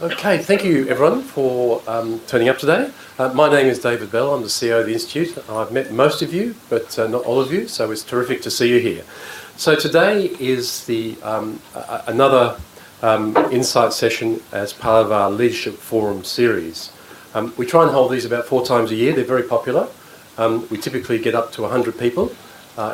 Okay, thank you everyone for turning up today. My name is David Bell, I'm the CEO of the Institute. I've met most of you, but not all of you, so it's terrific to see you here. So today is another insight session as part of our Leadership Forum series. We try and hold these about 4 times a year. They're very popular. We typically get up to 100 people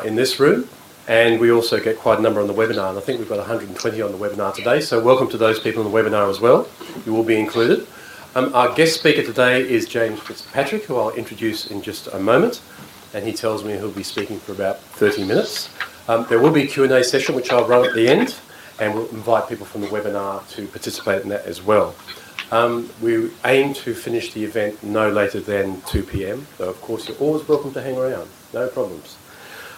in this room. And we also get quite a number on the webinar, and I think we've got 120 on the webinar today, so welcome to those people on the webinar as well. You will be included. Our guest speaker today is James Fitzpatrick, who I'll introduce in just a moment, and he tells me he'll be speaking for about 30 minutes. There will be a Q&A session, which I'll run at the end, and we'll invite people from the webinar to participate in that as well. We aim to finish the event no later than 2 p.m, though of course you're always welcome to hang around, no problems.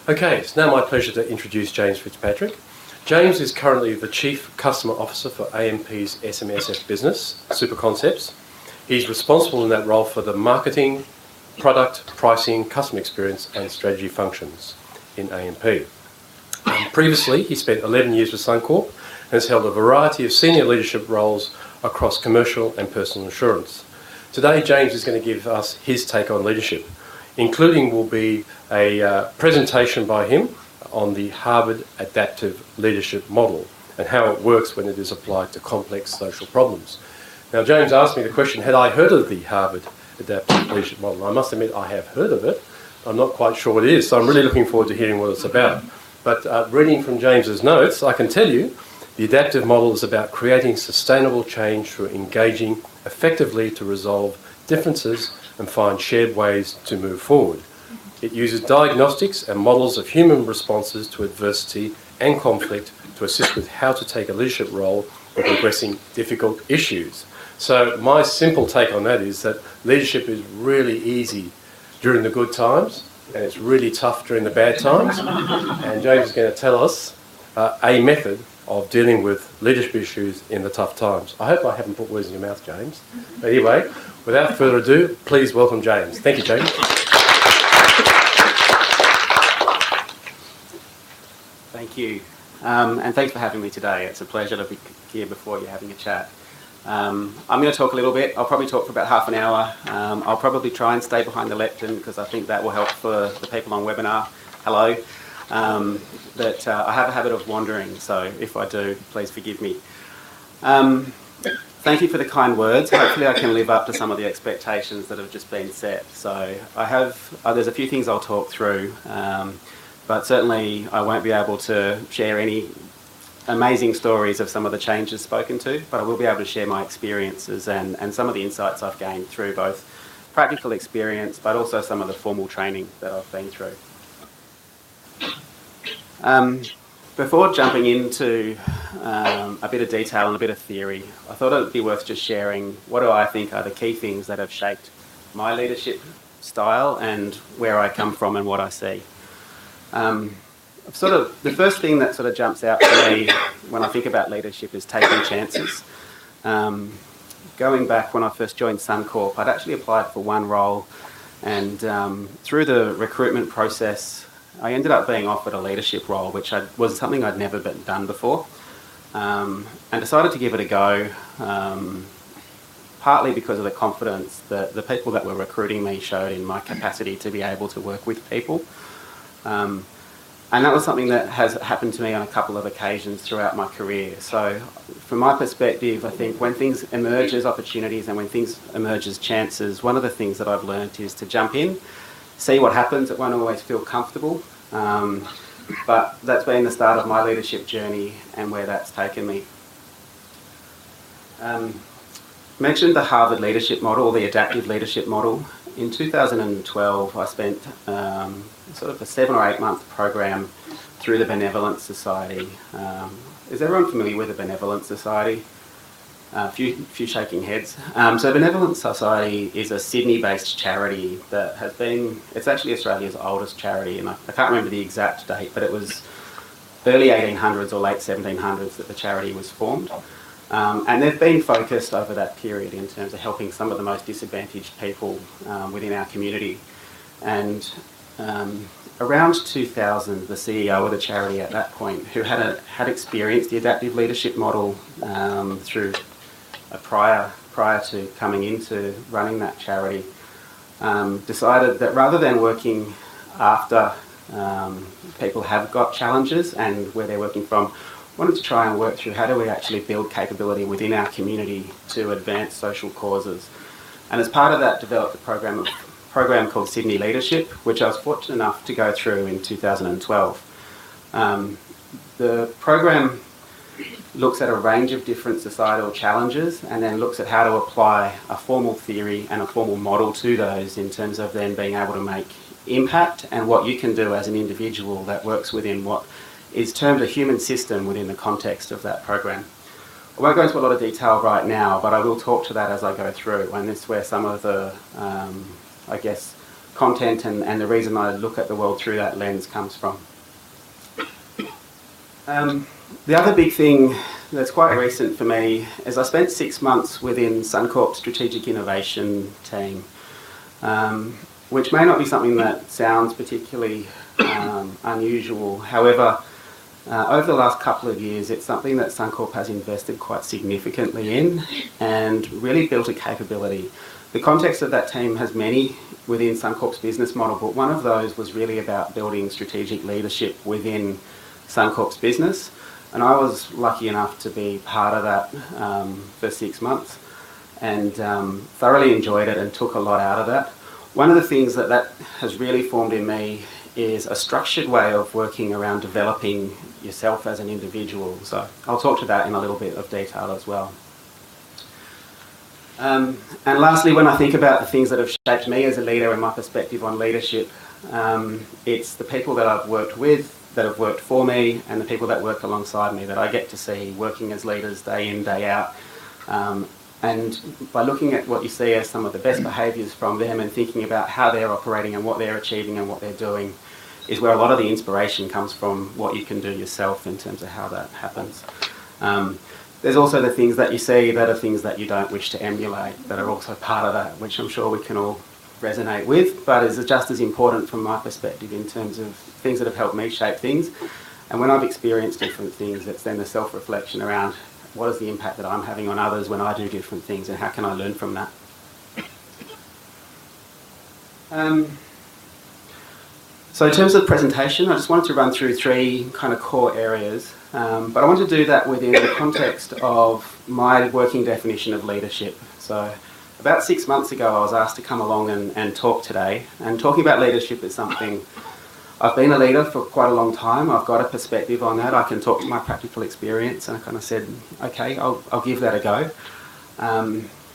Okay, it's now my pleasure to introduce James Fitzpatrick. James is currently the Chief Customer Officer for AMP's SMSF business, Superconcepts. He's responsible in that role for the marketing, product, pricing, customer experience and strategy functions in AMP. Previously, he spent 11 years with Suncorp and has held a variety of senior leadership roles across commercial and personal insurance. Today, James is going to give us his take on leadership. Including will be a presentation by him on the Harvard Adaptive Leadership Model and how it works when it is applied to complex social problems. Now, James asked me the question, had I heard of the Harvard Adaptive Leadership Model? I must admit I have heard of it. I'm not quite sure what it is, so I'm really looking forward to hearing what it's about. But reading from James's notes, I can tell you the adaptive model is about creating sustainable change through engaging effectively to resolve differences and find shared ways to move forward. It uses diagnostics and models of human responses to adversity and conflict to assist with how to take a leadership role in addressing difficult issues. So my simple take on that is that leadership is really easy during the good times and it's really tough during the bad times. And James is going to tell us a method of dealing with leadership issues in the tough times. I hope I haven't put words in your mouth, James. But anyway, without further ado, please welcome James. Thank you, James. Thank you. And thanks for having me today. It's a pleasure to be here before you having a chat. I'm going to talk a little bit. I'll probably talk for about half an hour. I'll probably try and stay behind the lectern because I think that will help for the people on webinar. Hello. But I have a habit of wandering, so if I do, please forgive me. Thank you for the kind words. Hopefully I can live up to some of the expectations that have just been set. So I have, there's a few things I'll talk through, but certainly I won't be able to share any amazing stories of some of the changes spoken to, but I will be able to share my experiences and some of the insights I've gained through both practical experience, but also some of the formal training that I've been through. Before jumping into a bit of detail and a bit of theory, I thought it would be worth just sharing what do I think are the key things that have shaped my leadership style and where I come from and what I see. The first thing that sort of jumps out to me when I think about leadership is taking chances. Going back when I first joined Suncorp, I'd actually applied for one role and through the recruitment process, I ended up being offered a leadership role, which was something I'd never done before, and decided to give it a go, partly because of the confidence that the people that were recruiting me showed in my capacity to be able to work with people. And that was something that has happened to me on a couple of occasions throughout my career. So from my perspective, I think when things emerge as opportunities and when things emerge as chances, one of the things that I've learned is to jump in, see what happens. It won't always feel comfortable, but that's been the start of my leadership journey and where that's taken me. Mentioned the Harvard Leadership Model, the Adaptive Leadership Model. In 2012, I spent sort of a 7 or 8 month program through the Benevolence Society. Is everyone familiar with the Benevolence Society? A few shaking heads. So Benevolence Society is a Sydney-based charity that has been, it's actually Australia's oldest charity, and I can't remember the exact date, but it was early 1800s or late 1700s that the charity was formed. And they've been focused over that period in terms of helping some of the most disadvantaged people within our community. And around 2000, the CEO of the charity at that point, who had experienced the adaptive leadership model through prior to coming into running that charity, decided that rather than working after people have got challenges and where they're working from, wanted to try and work through how do we actually build capability within our community to advance social causes. And as part of that, developed a program called Sydney Leadership, which I was fortunate enough to go through in 2012. The program looks at a range of different societal challenges and then looks at how to apply a formal theory and a formal model to those in terms of then being able to make impact and what you can do as an individual that works within what is termed a human system within the context of that program. I won't go into a lot of detail right now, but I will talk to that as I go through, and this is where some of the, content and the reason I look at the world through that lens comes from. The other big thing that's quite recent for me is I spent 6 months within Suncorp's strategic innovation team, which may not be something that sounds particularly unusual. However, over the last couple of years, it's something that Suncorp has invested quite significantly in and really built a capability. The context of that team has many within Suncorp's business model, but one of those was really about building strategic leadership within Suncorp's business. And I was lucky enough to be part of that for 6 months and thoroughly enjoyed it and took a lot out of that. One of the things that has really formed in me is a structured way of working around developing yourself as an individual. So I'll talk to that in a little bit of detail as well. And lastly, when I think about the things that have shaped me as a leader and my perspective on leadership, it's the people that I've worked with, that have worked for me, and the people that work alongside me that I get to see working as leaders day in, day out. And by looking at what you see as some of the best behaviours from them and thinking about how they're operating and what they're achieving and what they're doing is where a lot of the inspiration comes from what you can do yourself in terms of how that happens. There's also the things that you see that are things that you don't wish to emulate that are also part of that, which I'm sure we can all resonate with, but is just as important from my perspective in terms of things that have helped me shape things. And when I've experienced different things, it's then the self-reflection around what is the impact that I'm having on others when I do different things and how can I learn from that. So in terms of presentation, I just wanted to run through 3 kind of core areas, but I want to do that within the context of my working definition of leadership. So about 6 months ago, I was asked to come along and talk today, and talking about leadership is something I've been a leader for quite a long time. I've got a perspective on that. I can talk to my practical experience, and I kind of said, okay, I'll give that a go.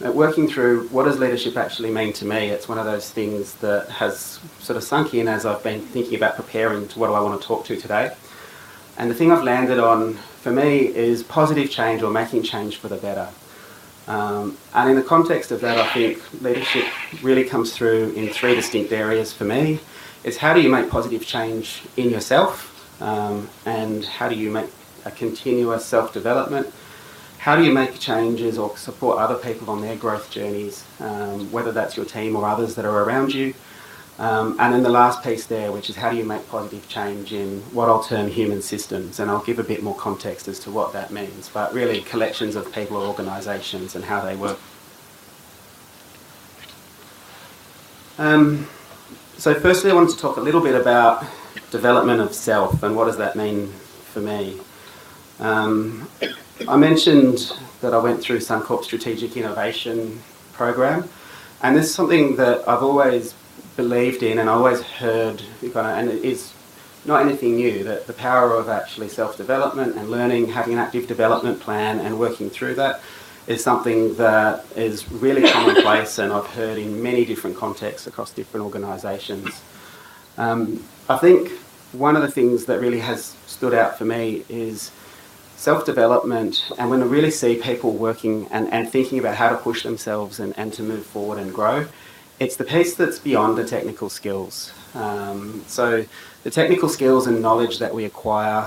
Working through what does leadership actually mean to me, it's one of those things that has sort of sunk in as I've been thinking about preparing to what do I want to talk to today. And the thing I've landed on for me is positive change or making change for the better. And in the context of that, I think leadership really comes through in 3 distinct areas for me. It's how do you make positive change in yourself, and how do you make a continuous self-development. How do you make changes or support other people on their growth journeys, whether that's your team or others that are around you. And then the last piece there, which is how do you make positive change in what I'll term human systems, and I'll give a bit more context as to what that means, but really collections of people or organisations and how they work. So firstly, I wanted to talk a little bit about development of self and what does that mean for me. I mentioned that I went through Suncorp Strategic Innovation Program, and this is something that I've always believed in and I always heard, and it is not anything new, that the power of actually self-development and learning, having an active development plan and working through that is something that is really commonplace and I've heard in many different contexts across different organisations. I think one of the things that really has stood out for me is self-development, and when I really see people working and thinking about how to push themselves and to move forward and grow, it's the piece that's beyond the technical skills. So the technical skills and knowledge that we acquire,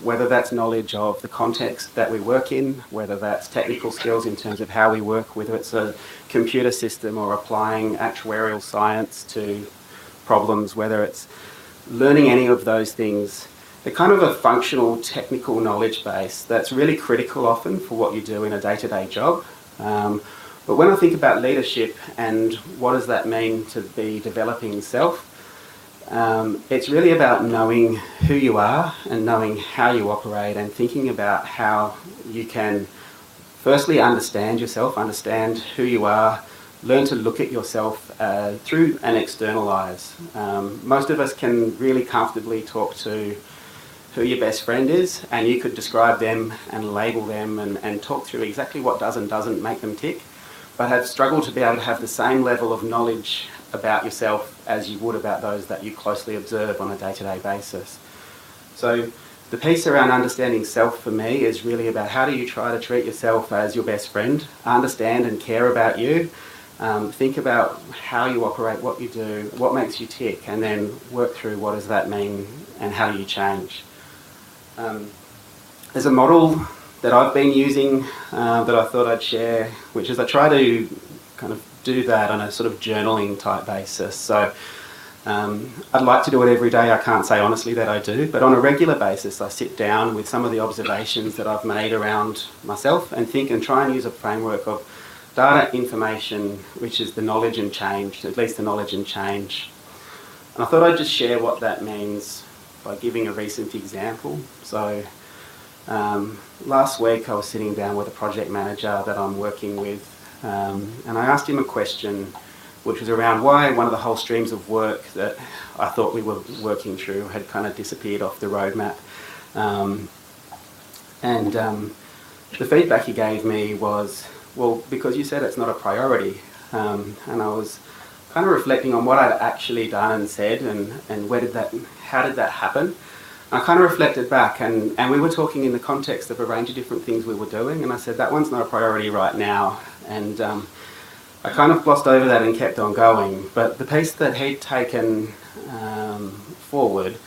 whether that's knowledge of the context that we work in, whether that's technical skills in terms of how we work, whether it's a computer system or applying actuarial science to problems, whether it's learning any of those things, they're kind of a functional technical knowledge base that's really critical often for what you do in a day-to-day job. But when I think about leadership and what does that mean to be developing self, it's really about knowing who you are and knowing how you operate and thinking about how you can firstly understand yourself, understand who you are, learn to look at yourself through an external eyes. Most of us can really comfortably talk to who your best friend is, and you could describe them and label them and talk through exactly what does and doesn't make them tick, but have struggled to be able to have the same level of knowledge about yourself as you would about those that you closely observe on a day-to-day basis. So the piece around understanding self for me is really about how do you try to treat yourself as your best friend, understand and care about you, think about how you operate, what you do, what makes you tick, and then work through what does that mean and how do you change. There's a model that I've been using that I thought I'd share, which is I try to kind of do that on a sort of journaling type basis. So I'd like to do it every day. I can't say honestly that I do, but on a regular basis I sit down with some of the observations that I've made around myself and think and try and use a framework of data, information, which is the knowledge and change, at least the knowledge and change. And I thought I'd just share what that means by giving a recent example. So last week I was sitting down with a project manager that I'm working with, and I asked him a question which was around why one of the whole streams of work that I thought we were working through had kind of disappeared off the roadmap. The feedback he gave me was, well, because you said it's not a priority. And I was kind of reflecting on what I'd actually done and said and how did that happen. I kind of reflected back and we were talking in the context of a range of different things we were doing, and I said that one's not a priority right now, and I kind of glossed over that and kept on going. But the piece that he'd taken forward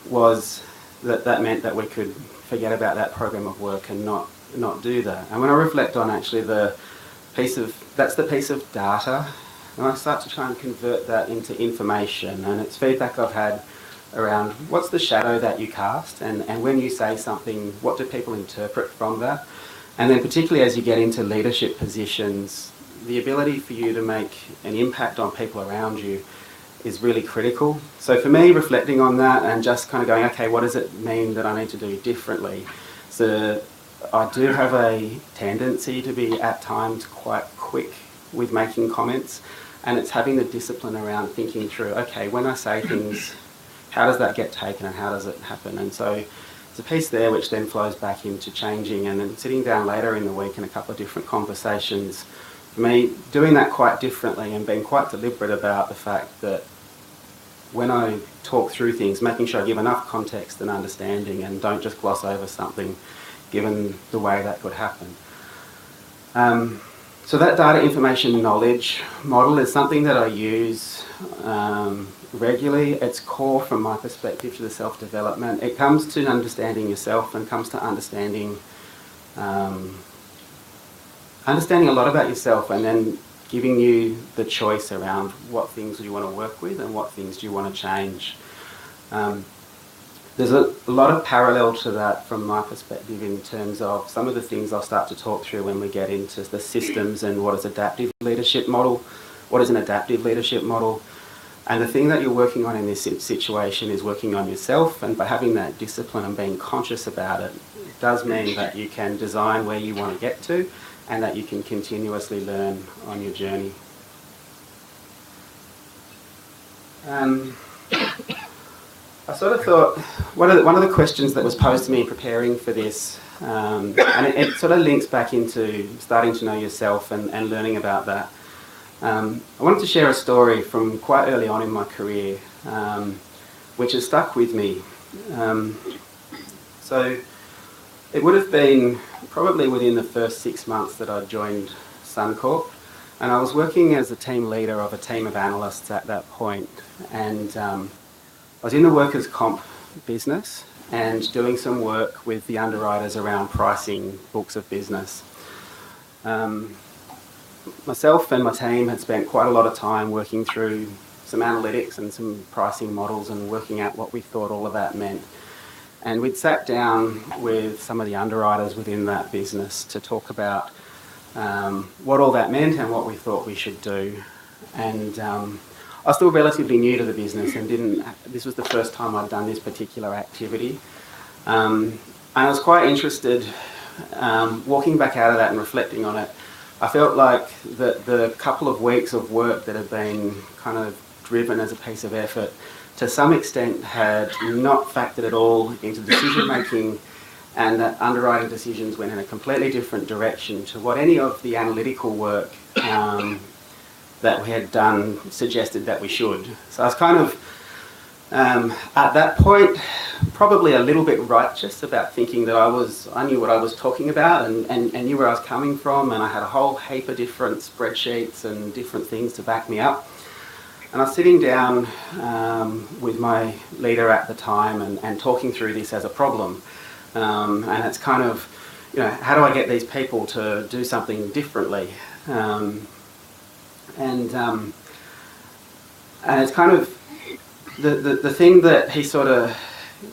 was that meant that we could forget about that program of work and not do that. And when I reflect on actually that's the piece of data, and I start to try and convert that into information, and it's feedback I've had around what's the shadow that you cast, and when you say something, what do people interpret from that? And then particularly as you get into leadership positions, the ability for you to make an impact on people around you is really critical. So for me, reflecting on that and just kind of going, okay, what does it mean that I need to do differently? So I do have a tendency to be at times quite quick with making comments, and it's having the discipline around thinking through, okay, when I say things, how does that get taken and how does it happen? And so it's a piece there which then flows back into changing, and then sitting down later in the week in a couple of different conversations, for me, doing that quite differently and being quite deliberate about the fact that when I talk through things, making sure I give enough context and understanding and don't just gloss over something given the way that could happen. So that data, information, knowledge model is something that I use regularly. It's core from my perspective to the self-development. It comes to understanding yourself and comes to understanding a lot about yourself, and then giving you the choice around what things do you want to work with and what things do you want to change. There's a lot of parallel to that from my perspective in terms of some of the things I'll start to talk through when we get into the systems and what is adaptive leadership model, what is an adaptive leadership model. And the thing that you're working on in this situation is working on yourself, and by having that discipline and being conscious about it, it does mean that you can design where you want to get to and that you can continuously learn on your journey. I sort of thought one of the questions that was posed to me in preparing for this, and it sort of links back into starting to know yourself and learning about that. I wanted to share a story from quite early on in my career, which has stuck with me. So it would have been probably within the first 6 months that I joined Suncorp, and I was working as a team leader of a team of analysts at that point, and I was in the workers' comp business and doing some work with the underwriters around pricing books of business. Myself and my team had spent quite a lot of time working through some analytics and some pricing models and working out what we thought all of that meant. And we'd sat down with some of the underwriters within that business to talk about what all that meant and what we thought we should do. And I was still relatively new to the business and this was the first time I'd done this particular activity. And I was quite interested, walking back out of that and reflecting on it. I felt like the couple of weeks of work that had been kind of driven as a piece of effort to some extent had not factored at all into decision making, and that underwriting decisions went in a completely different direction to what any of the analytical work that we had done suggested that we should. So I was kind of, at that point, probably a little bit righteous about thinking that I knew what I was talking about and knew where I was coming from, and I had a whole heap of different spreadsheets and different things to back me up. And I was sitting down with my leader at the time and talking through this as a problem. And it's kind of, how do I get these people to do something differently? And it's kind of, the thing that he sort of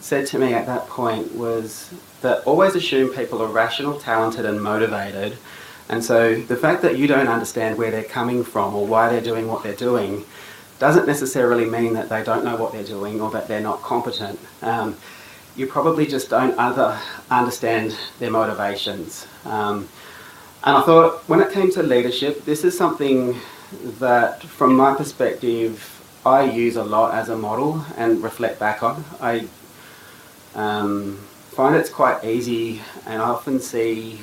said to me at that point was that always assume people are rational, talented and motivated. And so the fact that you don't understand where they're coming from or why they're doing what they're doing doesn't necessarily mean that they don't know what they're doing or that they're not competent. You probably just don't understand their motivations. And I thought when it came to leadership, this is something that from my perspective I use a lot as a model and reflect back on. I find it's quite easy, and I often see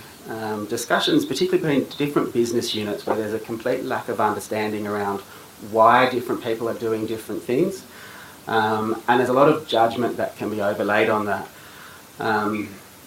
discussions, particularly between different business units, where there's a complete lack of understanding around why different people are doing different things. And there's a lot of judgment that can be overlaid on that.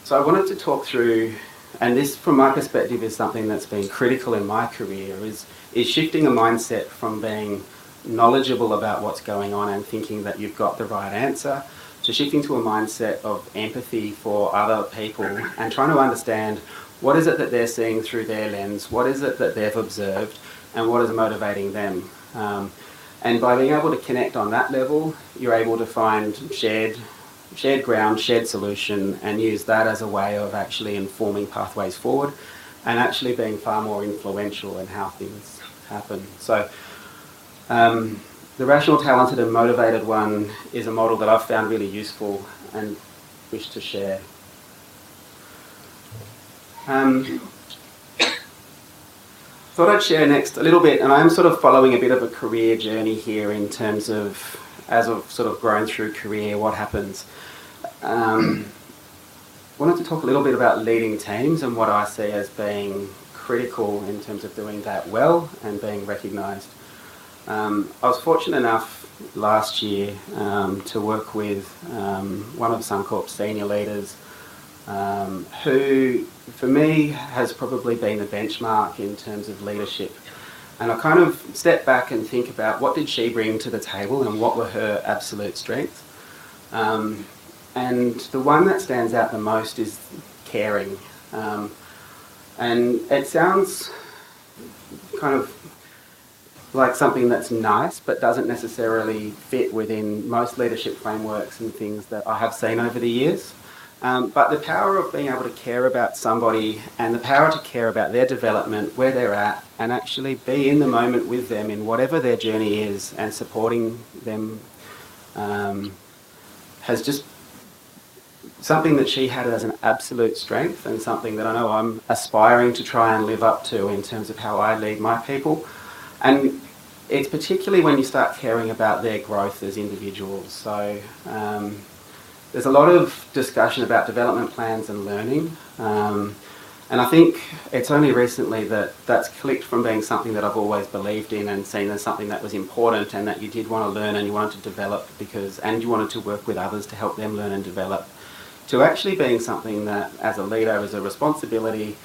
So I wanted to talk through, and this from my perspective is something that's been critical in my career, is shifting a mindset from being knowledgeable about what's going on and thinking that you've got the right answer, to shifting to a mindset of empathy for other people and trying to understand what is it that they're seeing through their lens, what is it that they've observed, and what is motivating them. And by being able to connect on that level, you're able to find shared ground, shared solution, and use that as a way of actually informing pathways forward and actually being far more influential in how things happen. So the rational, talented and motivated one is a model that I've found really useful and wish to share. Thought I'd share next a little bit, and I'm sort of following a bit of a career journey here in terms of, as I've sort of grown through career, what happens. Wanted to talk a little bit about leading teams and what I see as being critical in terms of doing that well and being recognised. I was fortunate enough last year to work with one of Suncorp's senior leaders who, for me, has probably been the benchmark in terms of leadership. And I kind of step back and think about what did she bring to the table and what were her absolute strengths. And the one that stands out the most is caring. And it sounds kind of like something that's nice, but doesn't necessarily fit within most leadership frameworks and things that I have seen over the years. But the power of being able to care about somebody and the power to care about their development, where they're at, and actually be in the moment with them in whatever their journey is and supporting them has just something that she had as an absolute strength and something that I know I'm aspiring to try and live up to in terms of how I lead my people. And it's particularly when you start caring about their growth as individuals. So there's a lot of discussion about development plans and learning. And I think it's only recently that that's clicked from being something that I've always believed in and seen as something that was important and that you did want to learn and you wanted to develop and you wanted to work with others to help them learn and develop, to actually being something that as a leader is a responsibility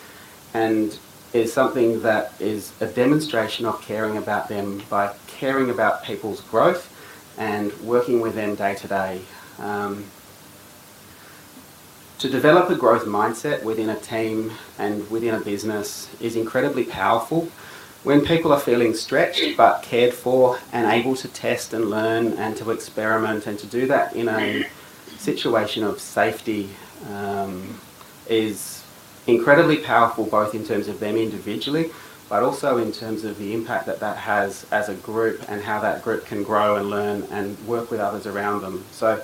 and is something that is a demonstration of caring about them by caring about people's growth and working with them day to day. To develop a growth mindset within a team and within a business is incredibly powerful. When people are feeling stretched but cared for and able to test and learn and to experiment and to do that in a situation of safety is incredibly powerful both in terms of them individually, but also in terms of the impact that that has as a group and how that group can grow and learn and work with others around them. So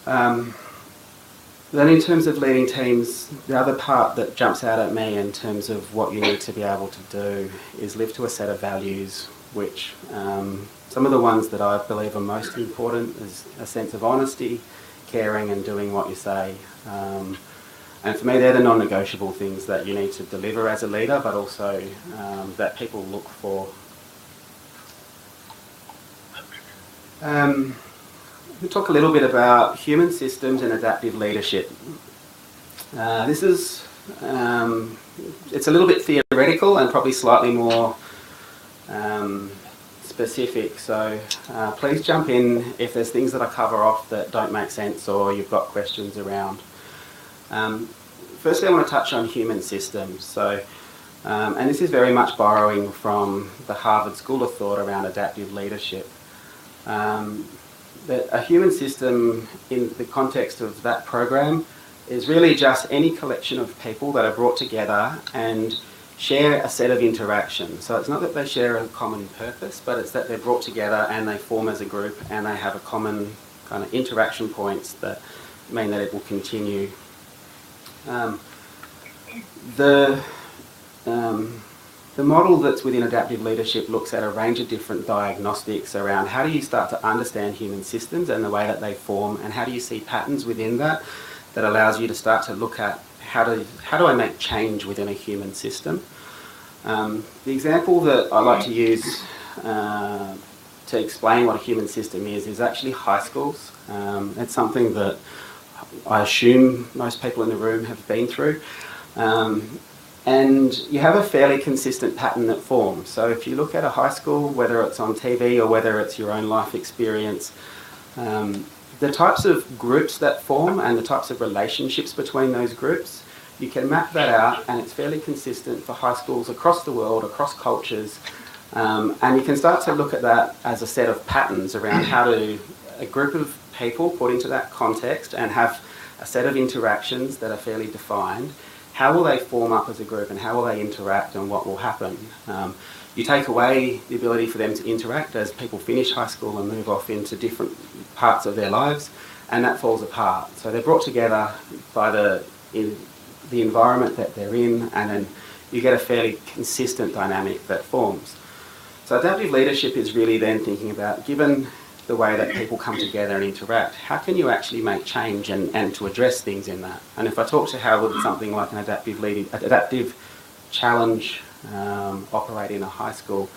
then in terms of leading teams, the other part that jumps out at me in terms of what you need to be able to do is live to a set of values, which some of the ones that I believe are most important is a sense of honesty, caring and doing what you say. And for me, they're the non-negotiable things that you need to deliver as a leader, but also that people look for. We'll talk a little bit about human systems and adaptive leadership. This is, it's a little bit theoretical and probably slightly more specific, so please jump in if there's things that I cover off that don't make sense or you've got questions around. Firstly, I want to touch on human systems. So, and this is very much borrowing from the Harvard School of Thought around adaptive leadership. That a human system in the context of that program is really just any collection of people that are brought together and share a set of interactions. So it's not that they share a common purpose, but it's that they're brought together and they form as a group and they have a common kind of interaction points that mean that it will continue. The model that's within adaptive leadership looks at a range of different diagnostics around how do you start to understand human systems and the way that they form, and how do you see patterns within that that allows you to start to look at how do I make change within a human system. The example that I like to use to explain what a human system is actually high schools. It's something that I assume most people in the room have been through. And you have a fairly consistent pattern that forms. So if you look at a high school, whether it's on TV or whether it's your own life experience, the types of groups that form and the types of relationships between those groups, you can map that out, and it's fairly consistent for high schools across the world, across cultures. And you can start to look at that as a set of patterns around how to a group of people put into that context and have a set of interactions that are fairly defined. How will they form up as a group and how will they interact and what will happen? You take away the ability for them to interact as people finish high school and move off into different parts of their lives, and that falls apart. So they're brought together by the environment that they're in, and then you get a fairly consistent dynamic that forms. So adaptive leadership is really then thinking about, given the way that people come together and interact, how can you actually make change and to address things in that? And if I talk to how would something like an adaptive challenge operate in a high school,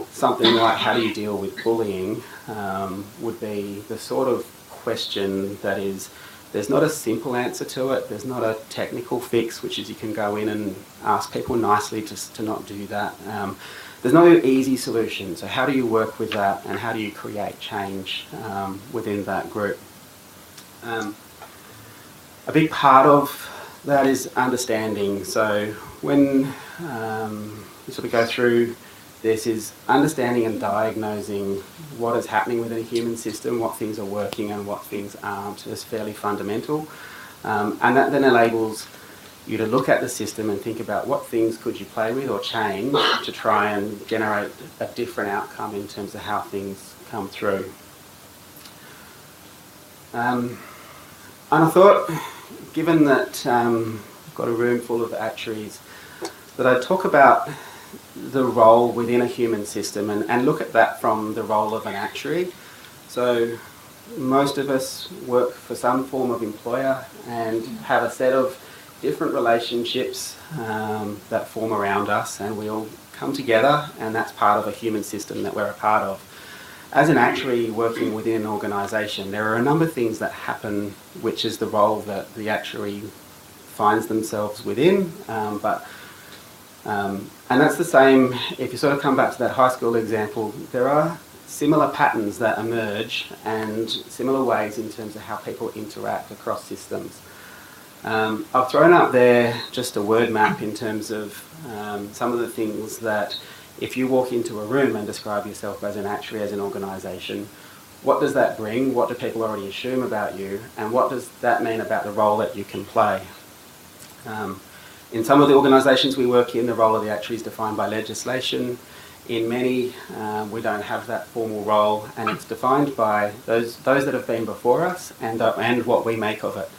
something like how do you deal with bullying would be the sort of question that is, there's not a simple answer to it, there's not a technical fix, which is you can go in and ask people nicely to not do that. There's no easy solution, so how do you work with that and how do you create change within that group? A big part of that is understanding. So when you sort of go through this is understanding and diagnosing what is happening within a human system, what things are working and what things aren't, is fairly fundamental. And that then enables you to look at the system and think about what things could you play with or change to try and generate a different outcome in terms of how things come through. And I thought, given that I've got a room full of actuaries, that I'd talk about the role within a human system and look at that from the role of an actuary. So most of us work for some form of employer and have a set of different relationships that form around us, and we all come together, and that's part of a human system that we're a part of. As an actuary working within an organisation, there are a number of things that happen, which is the role that the actuary finds themselves within, and that's the same, if you sort of come back to that high school example, there are similar patterns that emerge and similar ways in terms of how people interact across systems. I've thrown up there just a word map in terms of some of the things that if you walk into a room and describe yourself as an actuary, as an organisation, what does that bring? What do people already assume about you? And what does that mean about the role that you can play? In some of the organisations we work in, the role of the actuary is defined by legislation. In many, we don't have that formal role, and it's defined by those that have been before us and what we make of it.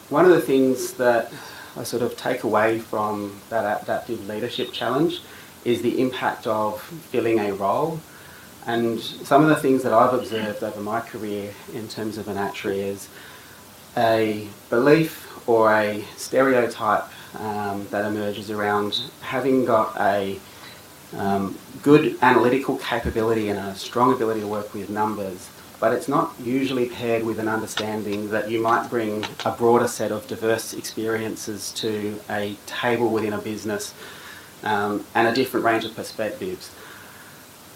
One of the things that I sort of take away from that adaptive leadership challenge is the impact of filling a role. And some of the things that I've observed over my career in terms of an actuary is a belief or a stereotype that emerges around having got a good analytical capability and a strong ability to work with numbers, but it's not usually paired with an understanding that you might bring a broader set of diverse experiences to a table within a business and a different range of perspectives.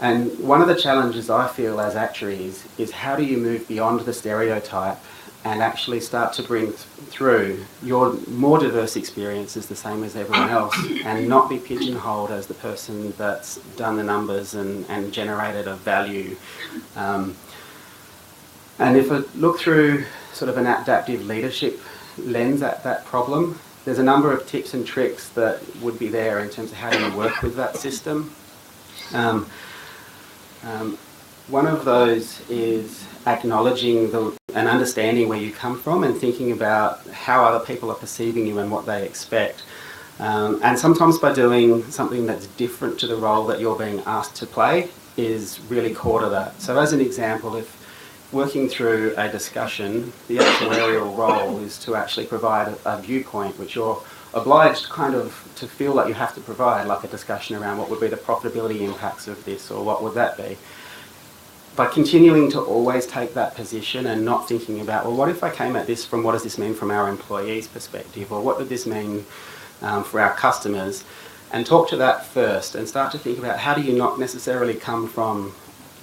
And one of the challenges I feel as actuaries is how do you move beyond the stereotype and actually start to bring through your more diverse experiences the same as everyone else and not be pigeonholed as the person that's done the numbers and generated a value. And if I look through sort of an adaptive leadership lens at that problem, there's a number of tips and tricks that would be there in terms of how do you work with that system. One of those is acknowledging and understanding where you come from and thinking about how other people are perceiving you and what they expect. And sometimes by doing something that's different to the role that you're being asked to play is really core to that. So as an example, if working through a discussion, the actuarial role is to actually provide a viewpoint which you're obliged kind of to feel like you have to provide, like a discussion around what would be the profitability impacts of this or what would that be. By continuing to always take that position and not thinking about, well, what if I came at this from what does this mean from our employees' perspective, or what would this mean for our customers, and talk to that first and start to think about how do you not necessarily come from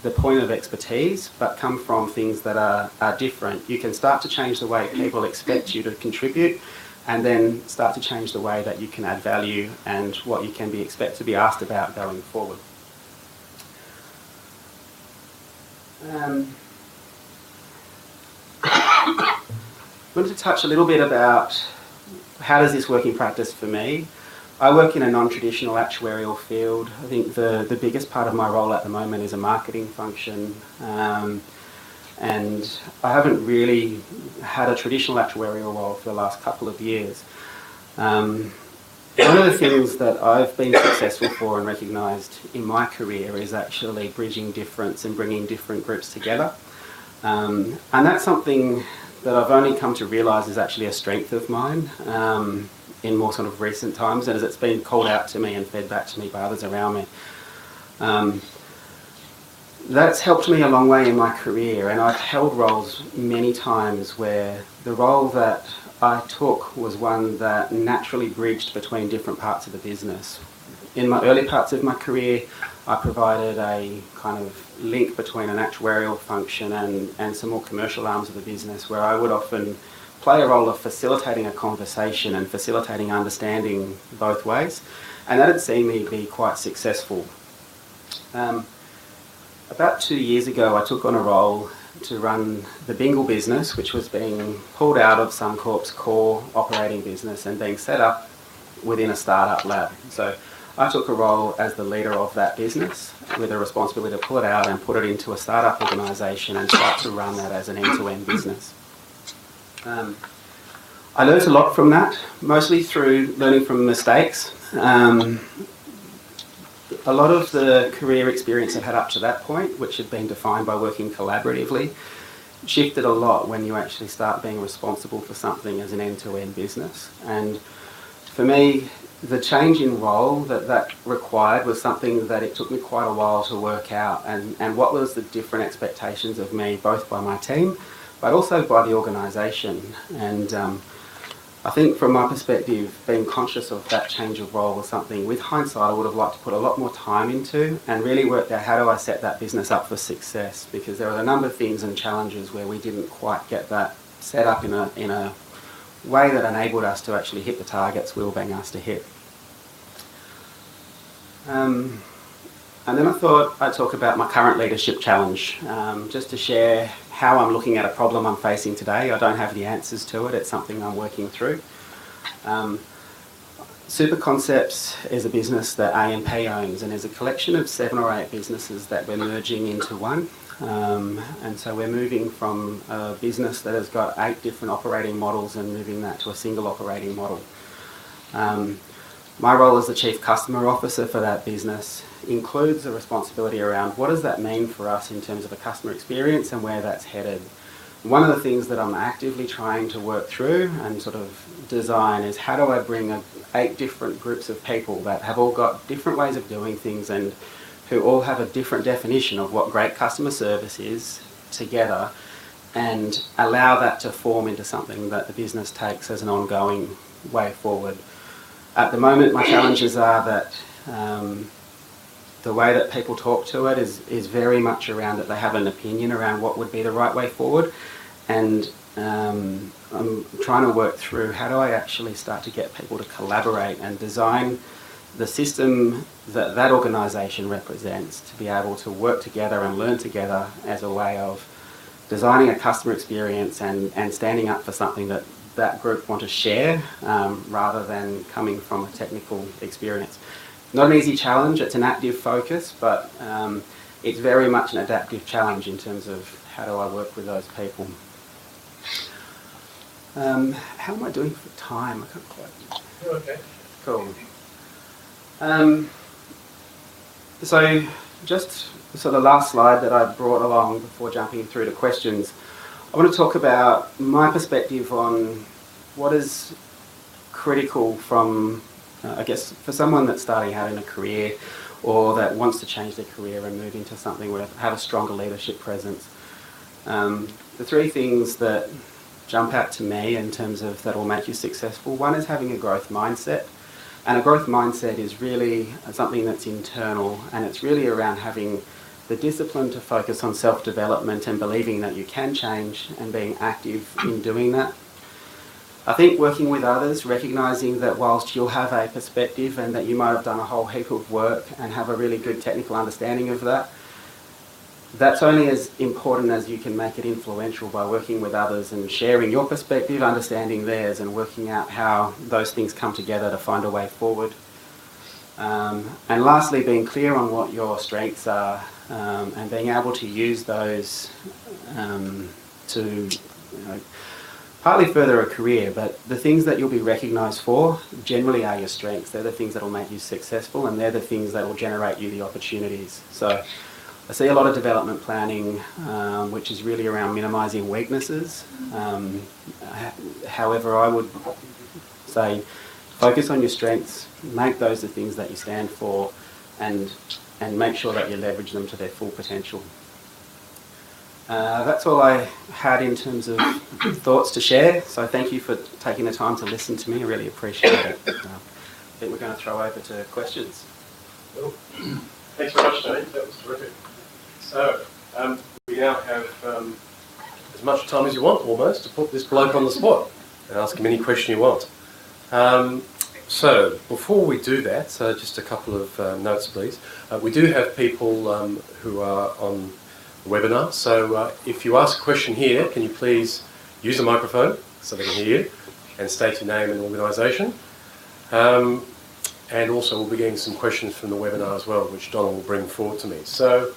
the point of expertise, but come from things that are different. You can start to change the way people expect you to contribute, and then start to change the way that you can add value and what you can be expected to be asked about going forward. I wanted to touch a little bit about how does this work in practice for me. I work in a non-traditional actuarial field. I think the biggest part of my role at the moment is a marketing function, and I haven't really had a traditional actuarial role for the last couple of years. One of the things that I've been successful for and recognised in my career is actually bridging difference and bringing different groups together. And that's something that I've only come to realise is actually a strength of mine in more sort of recent times, and as it's been called out to me and fed back to me by others around me. That's helped me a long way in my career, and I've held roles many times where the role that I took was one that naturally bridged between different parts of the business. In my early parts of my career, I provided a kind of link between an actuarial function and some more commercial arms of the business, where I would often play a role of facilitating a conversation and facilitating understanding both ways, and that had seen me be quite successful. About 2 years ago, I took on a role to run the Bingle business, which was being pulled out of Suncorp's core operating business and being set up within a startup lab. So I took a role as the leader of that business with a responsibility to pull it out and put it into a startup organisation and start to run that as an end-to-end business. I learned a lot from that, mostly through learning from mistakes. A lot of the career experience I've had up to that point, which had been defined by working collaboratively, shifted a lot when you actually start being responsible for something as an end-to-end business. And for me, the change in role that required was something that it took me quite a while to work out, and what was the different expectations of me, both by my team, but also by the organisation. And I think from my perspective, being conscious of that change of role was something, with hindsight, I would have liked to put a lot more time into and really worked out how do I set that business up for success, because there were a number of things and challenges where we didn't quite get that set up in a way that enabled us to actually hit the targets we were being asked to hit. And then I thought I'd talk about my current leadership challenge, just to share how I'm looking at a problem I'm facing today. I don't have the answers to it, it's something I'm working through. Super Concepts is a business that AMP owns, and is a collection of 7 or 8 businesses that we're merging into one. And so we're moving from a business that has got 8 different operating models and moving that to a single operating model. My role as the Chief Customer Officer for that business includes a responsibility around what does that mean for us in terms of a customer experience and where that's headed. One of the things that I'm actively trying to work through and sort of design is how do I bring 8 different groups of people that have all got different ways of doing things and who all have a different definition of what great customer service is together, and allow that to form into something that the business takes as an ongoing way forward. At the moment, my challenges are that the way that people talk to it is very much around that they have an opinion around what would be the right way forward, and I'm trying to work through how do I actually start to get people to collaborate and design the system that that organisation represents to be able to work together and learn together as a way of designing a customer experience and standing up for something that that group want to share rather than coming from a technical experience. Not an easy challenge, it's an active focus, but it's very much an adaptive challenge in terms of how do I work with those people. How am I doing for time? I can't quite... You're okay. Cool. So just the last slide that I brought along before jumping through to questions, I want to talk about my perspective on what is critical from, I guess, for someone that's starting out in a career or that wants to change their career and move into something where they have a stronger leadership presence. The 3 things that jump out to me in terms of that will make you successful. One is having a growth mindset. And a growth mindset is really something that's internal, and it's really around having the discipline to focus on self-development and believing that you can change and being active in doing that. I think working with others, recognising that whilst you'll have a perspective and that you might have done a whole heap of work and have a really good technical understanding of that, that's only as important as you can make it influential by working with others and sharing your perspective, understanding theirs, and working out how those things come together to find a way forward. And lastly, being clear on what your strengths are and being able to use those to partly further a career, but the things that you'll be recognised for generally are your strengths. They're the things that will make you successful, and they're the things that will generate you the opportunities. So I see a lot of development planning, which is really around minimising weaknesses. However, I would say focus on your strengths, make those the things that you stand for, and make sure that you leverage them to their full potential. That's all I had in terms of thoughts to share, so thank you for taking the time to listen to me. I really appreciate it. I think we're going to throw over to questions. Cool. Thanks very much, Dave. That was terrific. So, we now have as much time as you want, almost, to put this bloke on the spot and ask him any question you want. So, before we do that, just a couple of notes, please. We do have people who are on the webinar, so if you ask a question here, can you please use the microphone so they can hear you and state your name and organisation. And also we'll be getting some questions from the webinar as well, which Donald will bring forward to me. So,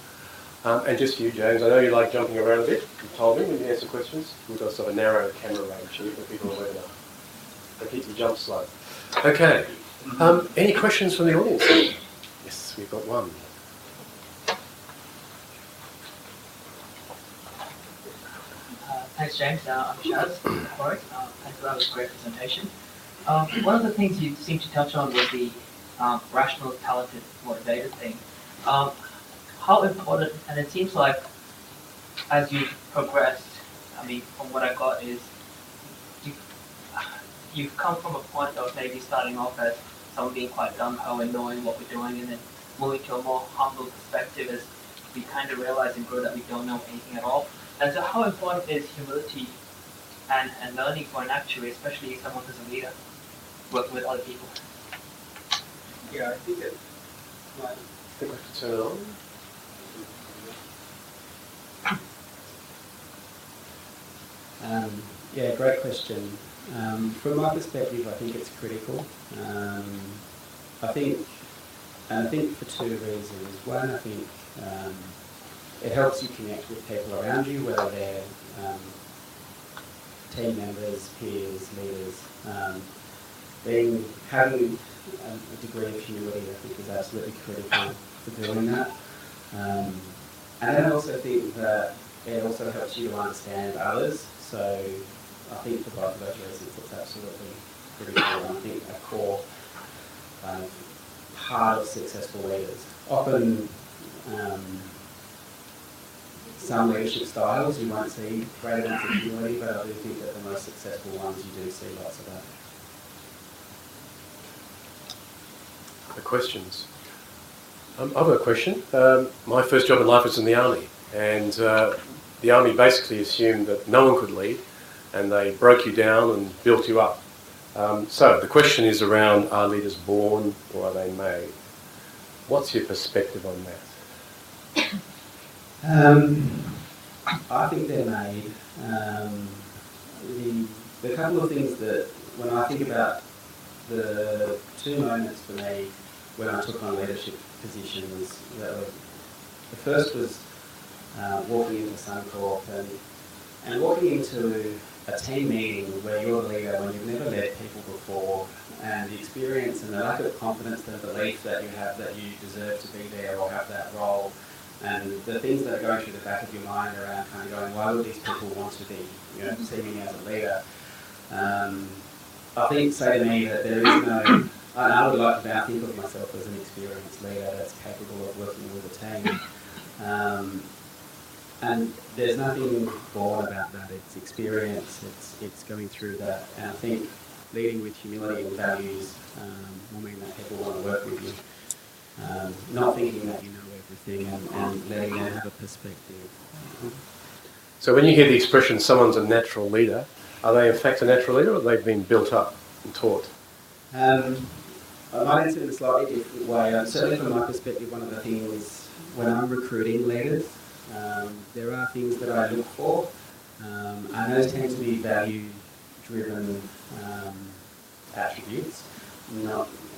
and just for you, James, I know you like jumping around a bit. You told me when you answer questions. We've got sort of a narrow camera range here for people on the webinar. So keep your jump slow. Okay. Any questions from the audience? Yes, we've got one. Thanks, James. I'm Shaz. Thanks for that great presentation. One of the things you seem to touch on was the rational, talented, motivated thing. How important, and it seems like as you've progressed, I mean, from what I got is you've come from a point of maybe starting off as someone being quite gung-ho and knowing what we're doing, and then moving to a more humble perspective as we kind of realize and grow that we don't know anything at all. And so how important is humility and learning for an actuary, especially someone who's a leader, working with other people? Yeah, I think it... I think I have to turn it on. Yeah, great question. From my perspective, I think it's critical. I think for two reasons. One, I think it helps you connect with people around you, whether they're team members, peers, leaders. Having a degree of humility, I think, is absolutely critical for doing that. And I also think that it also helps you to understand others. So I think for both of those reasons, it's absolutely critical. And I think a core kind of part of successful leaders. Often, some leadership styles you won't see great amounts of humility, but I do think that the most successful ones you do see lots of that. The questions. I've got a question. My first job in life was in the army, and the army basically assumed that no one could lead, and they broke you down and built you up. So the question is around, are leaders born or are they made? What's your perspective on that? I think they're made. The couple of things that, when I think about the two moments for me when I took on leadership positions, the first was walking into Suncorp and walking into a team meeting where you're the leader when you've never led people before, and the experience and the lack of confidence and belief that you have that you deserve to be there or have that role, and the things that are going through the back of your mind around kind of going, why would these people want to be, see me as a leader? I think say to me that there is no, I would like to now think of myself as an experienced leader that's capable of working with a team. And there's nothing born about that. It's experience, it's going through that. And I think leading with humility and values will mean that people want to work with you. Not thinking that you know everything and letting them have a perspective. So when you hear the expression, someone's a natural leader, are they in fact a natural leader, or they've been built up and taught? I might answer in a slightly different way. Certainly from my perspective, one of the things when I'm recruiting leaders, there are things that I look for, and those tend to be value-driven attributes.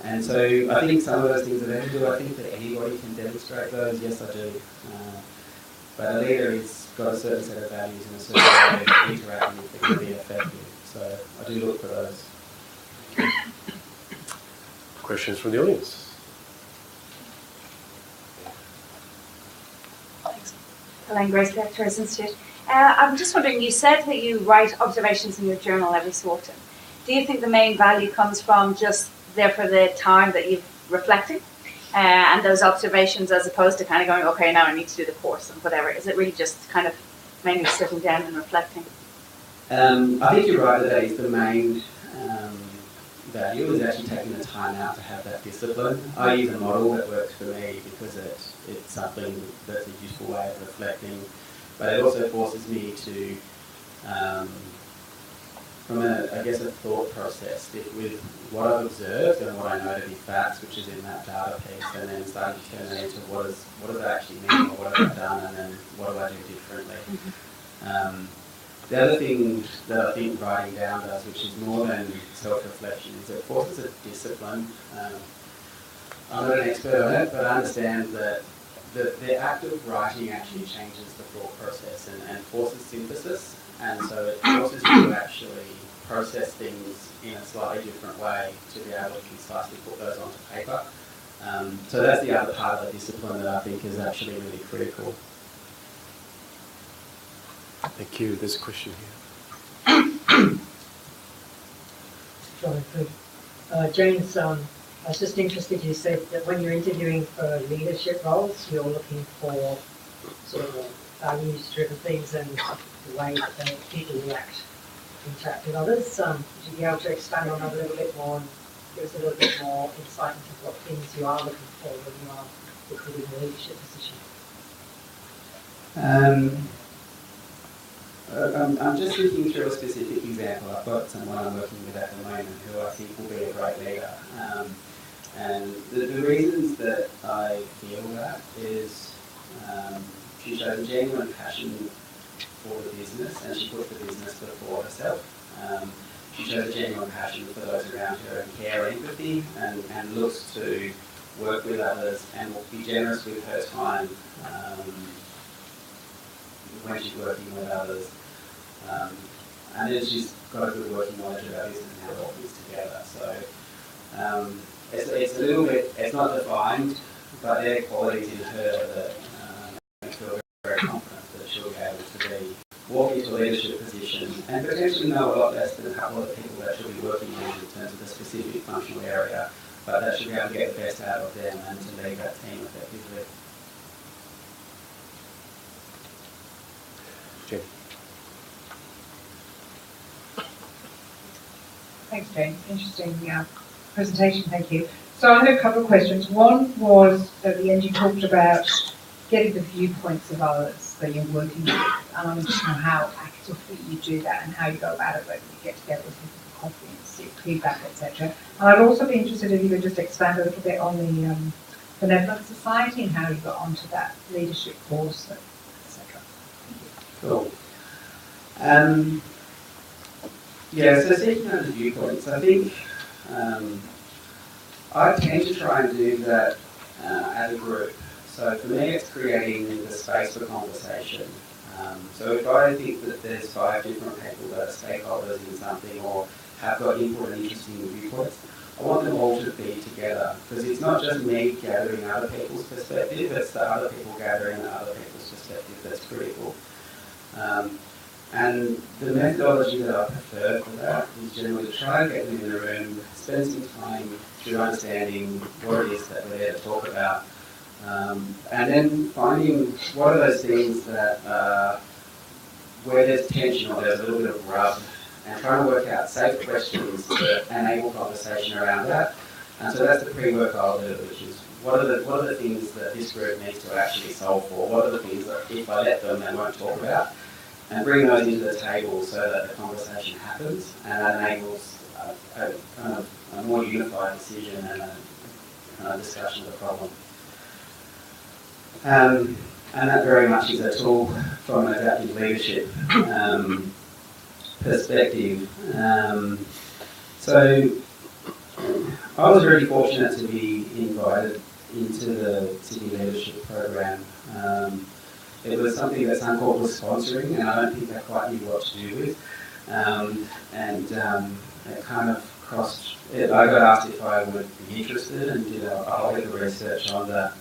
And so I think some of those things that I do, I think that anybody can demonstrate those. Yes, I do. But a leader has got a certain set of values and a certain way of interacting with them to be effective. So I do look for those. Questions from the audience? Thanks. Elaine Grace, the Tourist Institute. I'm just wondering, you said that you write observations in your journal every so often. Do you think the main value comes from just there for the time that you've reflected and those observations, as opposed to kind of going, okay, now I need to do the course and whatever? Is it really just kind of mainly sitting down and reflecting? I think you're right that is the main value, is actually taking the time out to have that discipline. I use a model that works for me because it's something that's a useful way of reflecting, but it also forces me to, from a thought process, with what I've observed and what I know to be facts, which is in that data piece, and then starting to turn that into what does that actually mean, or what have I done, and then what do I do differently. Mm-hmm. The other thing that I think writing down does, which is more than self-reflection, is it forces a discipline. I'm not an expert on it, but I understand that the act of writing actually changes the thought process and forces synthesis, and so it forces you to actually process things in a slightly different way to be able to concisely put those onto paper. So that's the other part of the discipline that I think is actually really critical. Thank you. There's a question here. James, I was just interested, you said that when you're interviewing for leadership roles, you're looking for sort of values-driven things and the way that people interact with others. Would you be able to expand on that a little bit more and give us a little bit more insight into what things you are looking for when you are recruiting a leadership position? I'm just thinking through a specific example. I've got someone I'm working with at the moment who I think will be a great leader. And the reasons that I feel that is she shows a genuine passion for the business, and she puts the business before herself. she shows a genuine passion for those around her and care and empathy, and looks to work with others and will be generous with her time when she's working with others. And then she's got a good working knowledge about business and how it all fits together. So it's a little bit, it's not defined, but there are qualities in her that make her very confident that she'll be able to walk into a leadership position and potentially know a lot less than a couple of the people that she'll be working with in terms of the specific functional area, but that she'll be able to get the best out of them and to lead that team effectively. Jim. Thanks, James. Interesting presentation, thank you. So I had a couple of questions. One was at the end you talked about getting the viewpoints of others that you're working with, and I'm interested in how actively you do that and how you go about it, whether you get together with people for coffee and seek feedback, etc. And I'd also be interested if you could just expand a little bit on the Benevolent Society and how you got onto that leadership course, etc. Cool. Yeah, so seeking out the viewpoints, I think I tend to try and do that as a group. So for me, it's creating the space for conversation. So if I think that there's 5 different people that are stakeholders in something or have got input and interesting viewpoints, I want them all to be together, because it's not just me gathering other people's perspective, it's the other people gathering other people's perspective that's critical. And the methodology that I prefer for that is generally to try and get them in the room, spend some time through understanding what it is that we're there to talk about, and then finding what are those things that where there's tension or there's a little bit of rub, and trying to work out safe questions that enable conversation around that. And so that's the pre-work I'll do, which is what are the things that this group needs to actually solve for? What are the things that if I let them, they won't talk about? And bring those into the table so that the conversation happens, and that enables a kind of a more unified decision and a kind of discussion of the problem. And that very much is a tool from an adaptive leadership perspective. So I was really fortunate to be invited into the Sydney Leadership Program. It was something that Suncorp was sponsoring, and I don't think they quite knew what to do with. It kind of crossed. I got asked if I would be interested, and did a whole heap of research on that.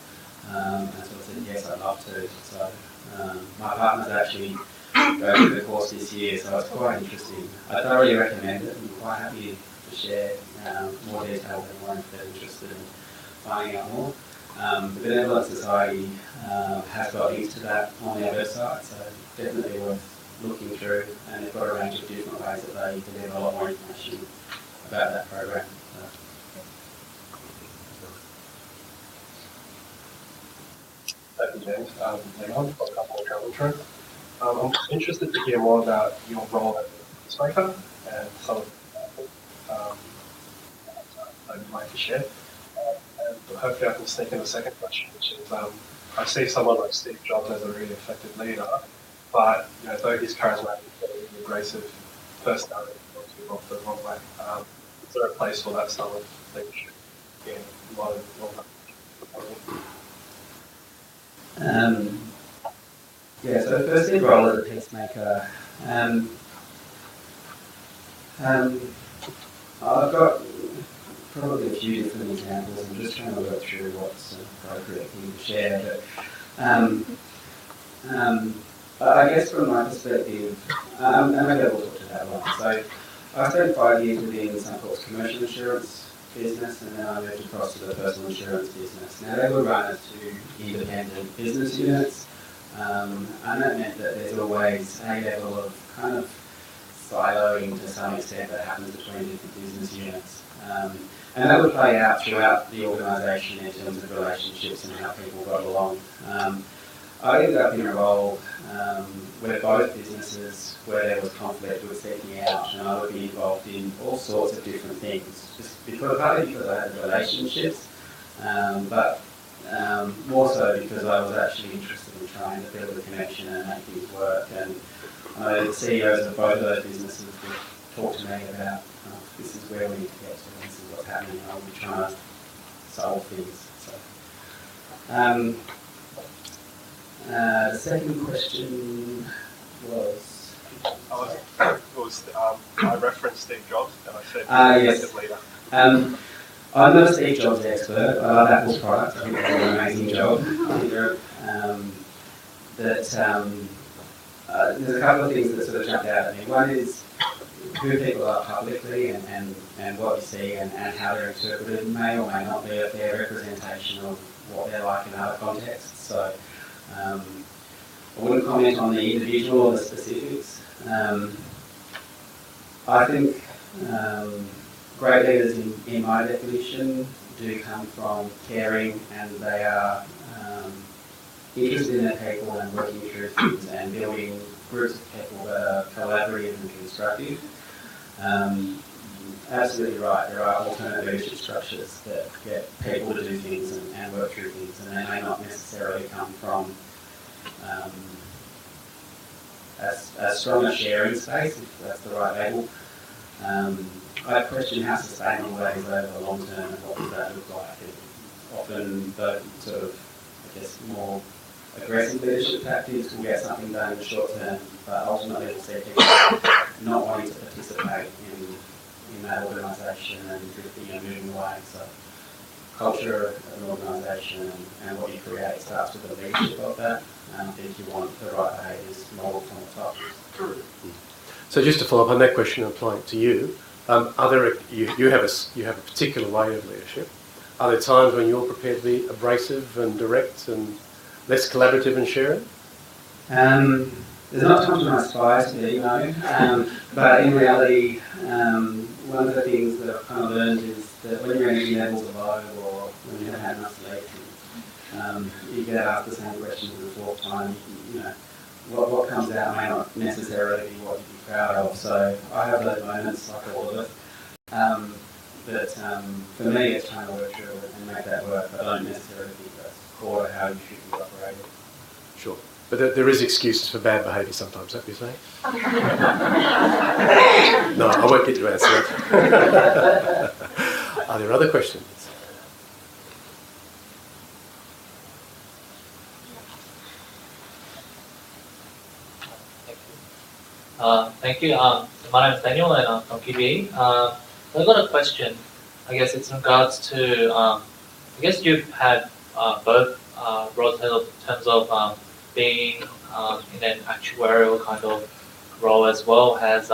And so I said yes, I'd love to. So my partner's actually going through the course this year, so it's quite interesting. I thoroughly recommend it. I'm quite happy to share more detail with anyone if they're interested in finding out more. The Benevolent Society has got links to that on their website, so definitely worth looking through, and they've got a range of different ways that they deliver a lot more information about that program. Thank you, James. Leon from Couple of Travel Trend. I'm interested to hear more about your role as a peacemaker and some of the that you'd like to share. And hopefully I can sneak in a second question, which is I see someone like Steve Jobs as a really effective leader, but though he's charismatic and an aggressive personality, he rubbed the wrong way. Is there a place for that style of leadership in modern organizations? So firstly, the role as a peacemaker. I've got probably a few different examples. I'm just trying to work through what's appropriate for you to share. But I guess from my perspective, and maybe we'll talk to that one. So I spent 5 years within Suncorp's commercial insurance business, and then I moved across to the personal insurance business. Now they were run as 2 independent business units, and that meant that there's always a level of kind of siloing to some extent that happens between different business units. And that would play out throughout the organisation in terms of relationships and how people got along. I ended up in a role where both businesses, where there was conflict, would seek me out, and I would be involved in all sorts of different things, just partly because I had the relationships, but more so because I was actually interested in trying to build a connection and make things work. And the CEOs of both of those businesses would talk to me about this is where we need to get to, this is what's happening, and I'll be trying to solve things. So, the second question was... I referenced Steve Jobs and I said yes. effective leader. I'm not a Steve Jobs expert. I love Apple's products. I think they do an amazing job. I think there's a couple of things that sort of jumped out at me. One is who people are publicly and what you see and how they're interpreted may or may not be a fair representation of what they're like in other contexts. So I wouldn't comment on the individual or the specifics. I think great leaders in my definition do come from caring, and they are interested in their people and working through things and building groups of people that are collaborative and constructive. Absolutely right, there are alternate leadership structures that get people to do things and work through things, and they may not necessarily come from a stronger sharing space, if that's the right label. I question how sustainable that is over the long term and what does that look like. Often the sort of, I guess, more aggressive leadership tactics will get something done in the short term, but ultimately we'll see people not wanting to participate in that organisation and moving away. So culture of an organisation and what you create starts with the leadership of that. And I think you want the right behaviours modelled from the top. So just to follow up on that question, applying to you, you have a particular way of leadership. Are there times when you're prepared to be abrasive and direct and less collaborative and sharing? There's not times when I aspire to be, but in reality, one of the things that I've kind of learned is that when your energy levels are low or when you haven't had enough sleep, you get asked the same questions in the fourth time. What comes out may not necessarily be what you'd be proud of. So I have those moments, like all of it. But for me, it's trying to work through it and make that work. I don't necessarily think that's core to how you should be operating. Sure. But there is excuses for bad behaviour sometimes, is that what you're saying? No, I won't get to answer it. Are there other questions? Thank you. My name is Daniel and I'm from QBE. I've got a question. I guess it's in regards to, I guess you've had both roles in terms of being in an actuarial kind of role as well as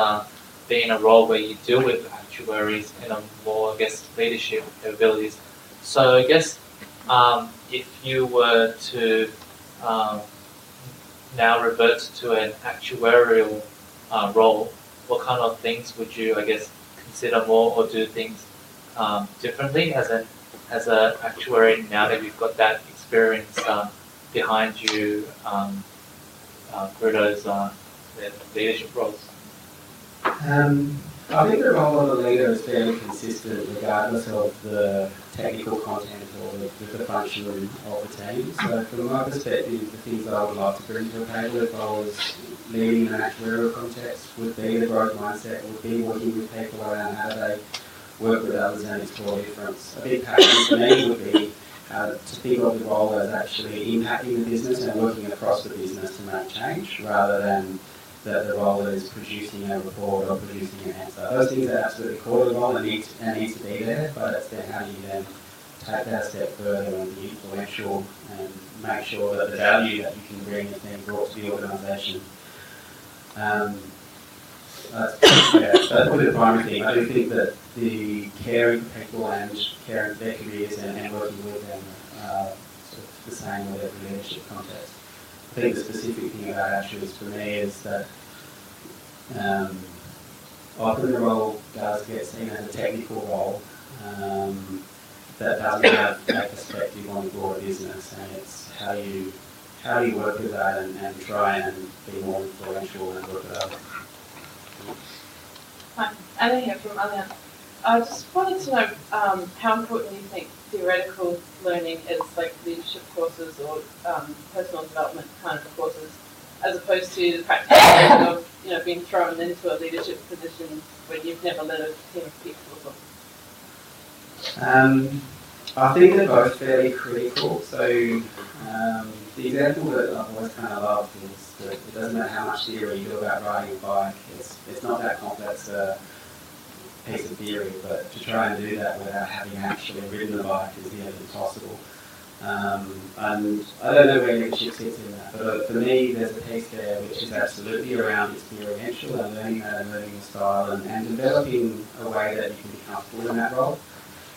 being a role where you deal with actuaries in a more, I guess, leadership capabilities. So I guess if you were to now revert to an actuarial role, what kind of things would you, I guess, consider more or do things differently as an actuary now that you've got that experience behind you through those leadership roles? I think the role of a leader is fairly consistent regardless of the technical content or the function of the team. So from my perspective, the things that I would like to bring to the table if I was leading in an actuarial context would be the growth mindset, would be working with people around how they work with others and explore difference. A big passion for me would be to think of the role as actually impacting the business and working across the business to make change rather than the role is producing a report or producing an answer. Those things are absolutely core to the role and need to be there, but it's then how do you then take that a step further and be influential and make sure that the value that you can bring is being brought to the organisation. That's probably the primary thing. I do think that the caring for people and caring for their careers and working with them are sort of the same with every leadership context. I think the specific thing about actuaries for me is that often the role does get seen as a technical role that doesn't have a perspective on the broader business, and it's how you work with that and try and be more influential and work with others. Hi, Anna here from Allianz. I just wanted to know how important you think theoretical learning is, like leadership courses or personal development kind of courses, as opposed to the practical of being thrown into a leadership position when you've never led a team of people before? I think they're both fairly critical. So the example that I've always kind of loved is that it doesn't matter how much theory you do about riding a bike, it's not that complex a piece of theory, but to try and do that without having actually ridden the bike is nearly impossible. And I don't know where leadership sits in that, but for me there's a piece there which is absolutely around experiential and learning that and learning the style and developing a way that you can be comfortable in that role.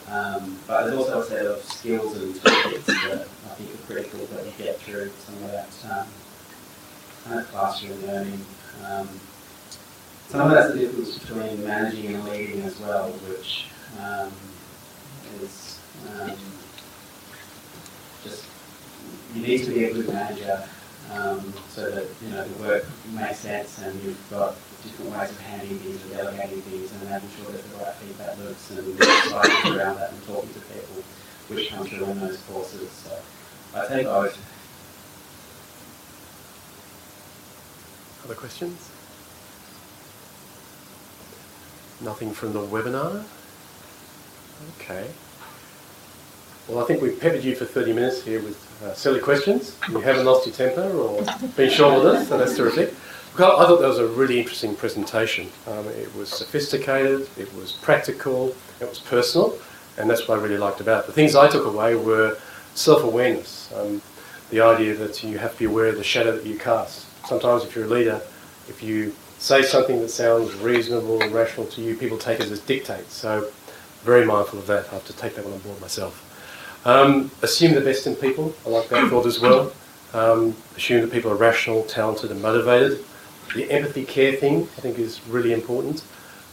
But there's also a set of skills and tactics that I think are critical that you get through some of that kind of classroom learning. Some of that's the difference between managing and leading as well, which is just you need to be a good manager so that the work makes sense and you've got different ways of handling things and delegating things and making sure there's the right feedback loops and cycles around that and talking to people, which come through in those courses. So I take both. Other questions? Nothing from the webinar? Okay. Well, I think we've peppered you for 30 minutes here with silly questions. You haven't lost your temper or been short with us, so that's terrific. Well, I thought that was a really interesting presentation. It was sophisticated, it was practical, it was personal, and that's what I really liked about it. The things I took away were self-awareness, the idea that you have to be aware of the shadow that you cast. Sometimes if you're a leader, if you say something that sounds reasonable and rational to you, people take it as dictate. So very mindful of that. I have to take that one on board myself. Assume the best in people. I like that thought as well. Assume that people are rational, talented and motivated. The empathy care thing I think is really important.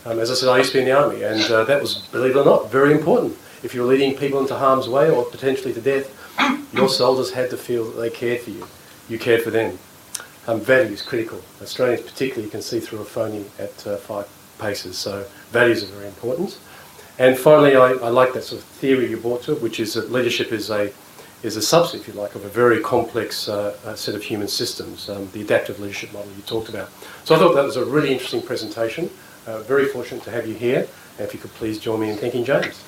As I said, I used to be in the army and that was, believe it or not, very important. If you're leading people into harm's way or potentially to death, your soldiers had to feel that they cared for you. You cared for them. Values, critical. Australians particularly, you can see through a phony at 5 paces, so values are very important. And finally, I like that sort of theory you brought to it, which is that leadership is a subset, if you like, of a very complex set of human systems, the adaptive leadership model you talked about. So I thought that was a really interesting presentation. Very fortunate to have you here, and if you could please join me in thanking James.